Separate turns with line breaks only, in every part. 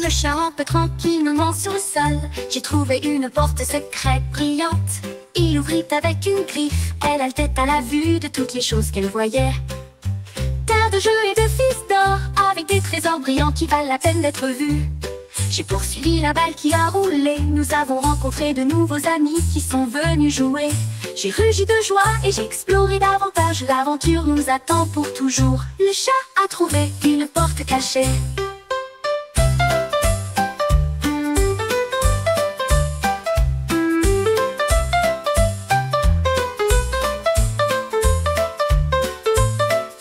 Le chat un peu tranquillement sur le sol. J'ai trouvé une porte secrète brillante. Il ouvrit avec une griffe. Elle haltait à la vue de toutes les choses qu'elle voyait. Terre de jeu et de fils d'or, avec des trésors brillants qui valent la peine d'être vus. J'ai poursuivi la balle qui a roulé. Nous avons rencontré de nouveaux amis qui sont venus jouer. J'ai rugi de joie et j'ai exploré davantage. L'aventure nous attend pour toujours. Le chat a trouvé une porte cachée.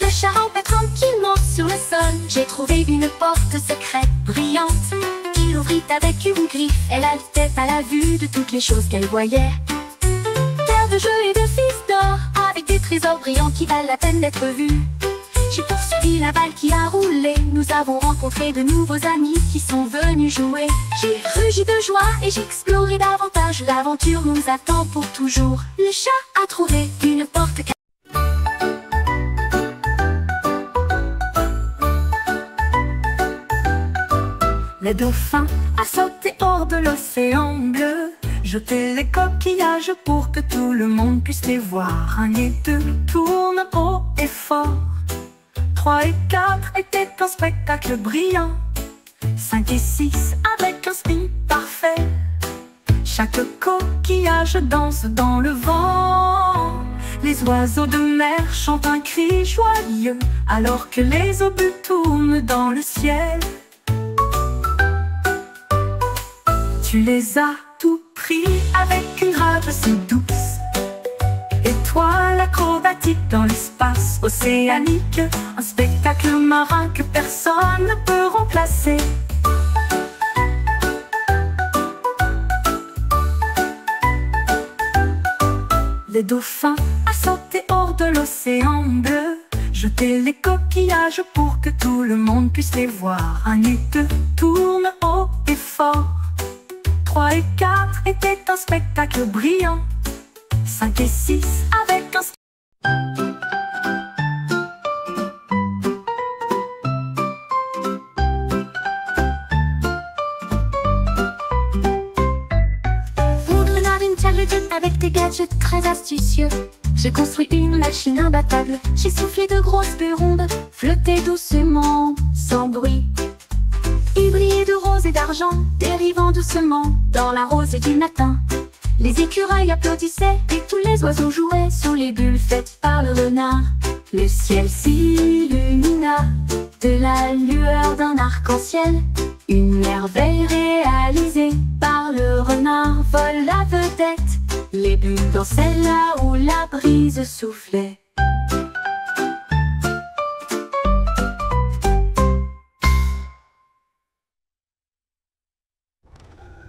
Le chat rampait tranquillement sur le sol. J'ai trouvé une porte secrète brillante. Il ouvrit avec une griffe. Elle haltait à la vue de toutes les choses qu'elle voyait. Terre de jeu et de fils d'or, avec des trésors brillants qui valent la peine d'être vus. J'ai poursuivi la balle qui a roulé. Nous avons rencontré de nouveaux amis qui sont venus jouer. J'ai rugi de joie et j'ai exploré davantage. L'aventure nous attend pour toujours. Le chat a trouvé une porte cachée.
Le dauphin a sauté hors de l'océan bleu, jeté les coquillages pour que tout le monde puisse les voir. 1 et 2 tournent haut et fort. 3 et 4 étaient un spectacle brillant. 5 et 6 avec un spin parfait. Chaque coquillage danse dans le vent. Les oiseaux de mer chantent un cri joyeux, alors que les obus tournent dans le ciel. Tu les as tout pris avec une rage si douce. Étoile acrobatique dans l'espace océanique, un spectacle marin que personne ne peut remplacer. Le dauphin a sauté hors de l'océan bleu, jeté les coquillages pour que tout le monde puisse les voir. 1 et 2 tournent haut et fort. 3 et 4 étaient un spectacle brillant. 5 et 6 avec un...
Woodland Intelligent avec des gadgets très astucieux. J'ai construit une machine imbattable. J'ai soufflé de grosses bulles rondes, flotté doucement, sans bruit. Il brillait de rose et d'argent, dérivant doucement dans la rosée du matin. Les écureuils applaudissaient et tous les oiseaux jouaient sur les bulles faites par le renard. Le ciel s'illumina de la lueur d'un arc-en-ciel. Une merveille réalisée par le renard vole la vedette. Les bulles dansaient là où la brise soufflait.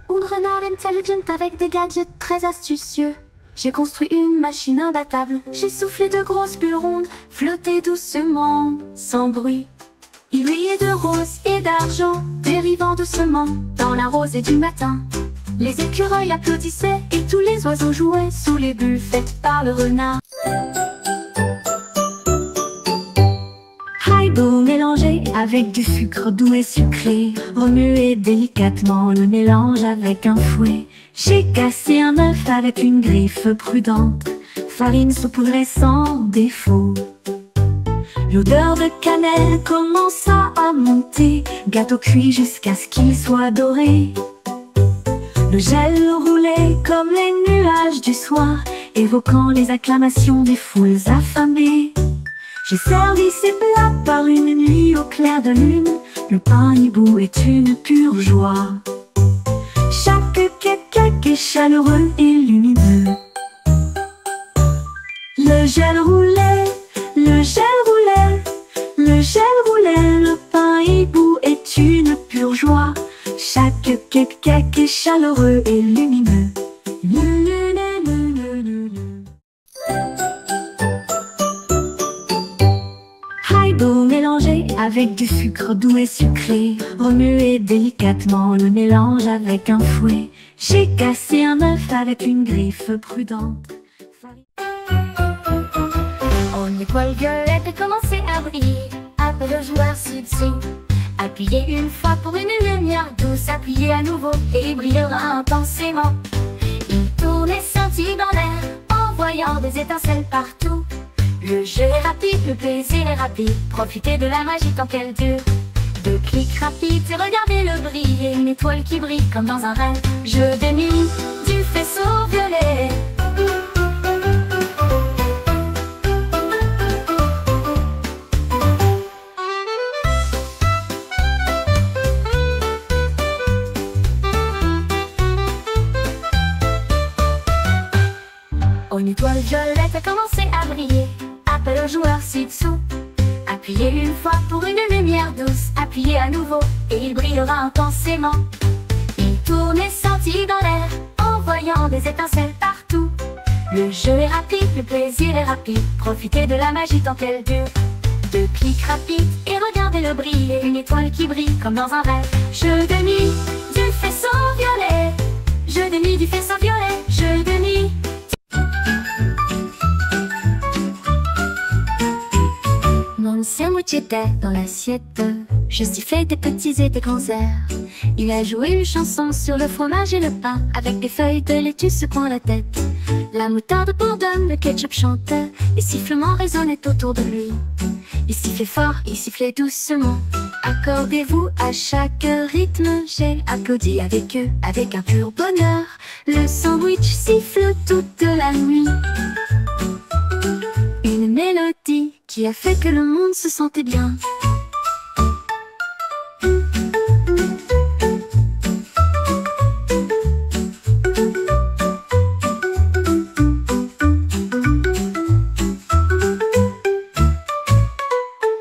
Renard Intelligent avec des gadgets très astucieux. J'ai construit une machine imbattable. J'ai soufflé de grosses bulles rondes, flotté doucement, sans bruit. Il brillait de rose et d'argent, dérivant doucement dans la rosée du matin. Les écureuils applaudissaient et tous les oiseaux jouaient sous les bulles faites par le renard.
Haribo mélangé avec du sucre doux et sucré. Remuez délicatement le mélange avec un fouet. J'ai cassé un œuf avec une griffe prudente. Farine saupoudrée sans défaut. L'odeur de cannelle commença à monter. Gâteau cuit jusqu'à ce qu'il soit doré. Le gel roulait comme les nuages du soir, évoquant les acclamations des foules affamées. J'ai servi ces plats par une nuit au clair de lune. Le pain hibou est une pure joie. Chaque cake est chaleureux et lumineux. Le gel roulait, le gel roulait, le gel roulait. Le pain hibou est une pure joie. Chaque cake est chaleureux et lumineux. Haribo mélangé avec du sucre doux et sucré. Remuez délicatement le mélange avec un fouet. J'ai cassé un œuf avec une griffe prudente.
On étoile violette a commencé à briller. Appelle le joueur ci-dessus. Appuyez une fois pour une lumière douce, appuyez à nouveau et il brillera intensément. Il tourne et scintille dans l'air, envoyant des étincelles partout. Le jeu est rapide, le plaisir est rapide, profitez de la magie tant qu'elle dure. 2 clics rapides et regardez le briller, une étoile qui brille comme dans un rêve. Jeu de nuit du faisceau violet. Une étoile violette a commencé à briller. Appel au joueur ci-dessous. Appuyez une fois pour une lumière douce, appuyez à nouveau et il brillera intensément. Il tourne et scintille dans l'air, envoyant des étincelles partout. Le jeu est rapide, le plaisir est rapide, profitez de la magie tant qu'elle dure. 2 clics rapides et regardez le briller, une étoile qui brille comme dans un rêve. Jeu de nuit du faisceau violet. Jeu de nuit du faisceau violet. Jeu de nuit. Mon sandwich était dans l'assiette. Je sifflais des petits et des grands airs. Il a joué une chanson sur le fromage et le pain, avec des feuilles de laitue secouant la tête. La moutarde bourdonne, le ketchup chantait, les sifflements résonnaient autour de lui. Il sifflait fort, il sifflait doucement. Accordez-vous à chaque rythme. J'ai applaudi avec eux, avec un pur bonheur. Le sandwich siffle toute la nuit. Une mélodie qui a fait que le monde se sentait bien.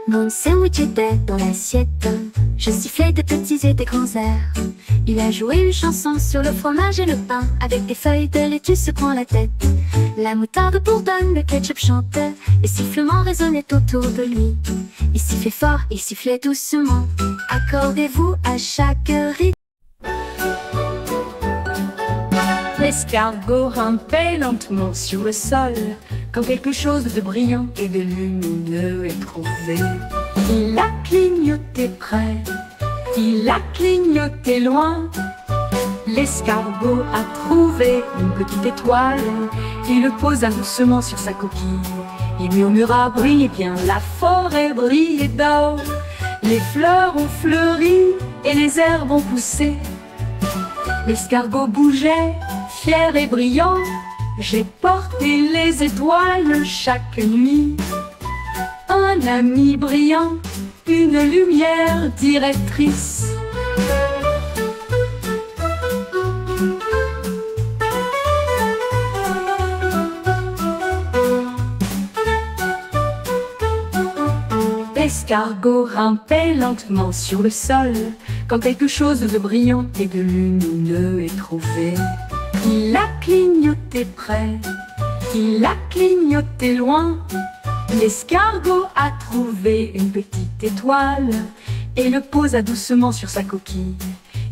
Mon sandwich était dans l'assiette. Je sifflais des petits et des grands airs. Il a joué une chanson sur le fromage et le pain, avec des feuilles de laitue secouant la tête. La moutarde bourdonne, le ketchup chantait, les sifflements résonnaient autour de lui. Il sifflait fort, il sifflait doucement. Accordez-vous à chaque rythme.
L'escargot rampait lentement sur le sol, quand quelque chose de brillant et de lumineux est trouvé. Il a clignoté près, il a clignoté loin. L'escargot a trouvé une petite étoile. Il le posa doucement sur sa coquille. Il murmura: brillez bien, la forêt brille d'or. Les fleurs ont fleuri et les herbes ont poussé. L'escargot bougeait, fier et brillant. J'ai porté les étoiles chaque nuit. Un ami brillant, une lumière directrice. L'escargot rampait lentement sur le sol, quand quelque chose de brillant et de lumineux est trouvé. Il a clignoté près, il a clignoté loin. L'escargot a trouvé une petite étoile et le posa doucement sur sa coquille.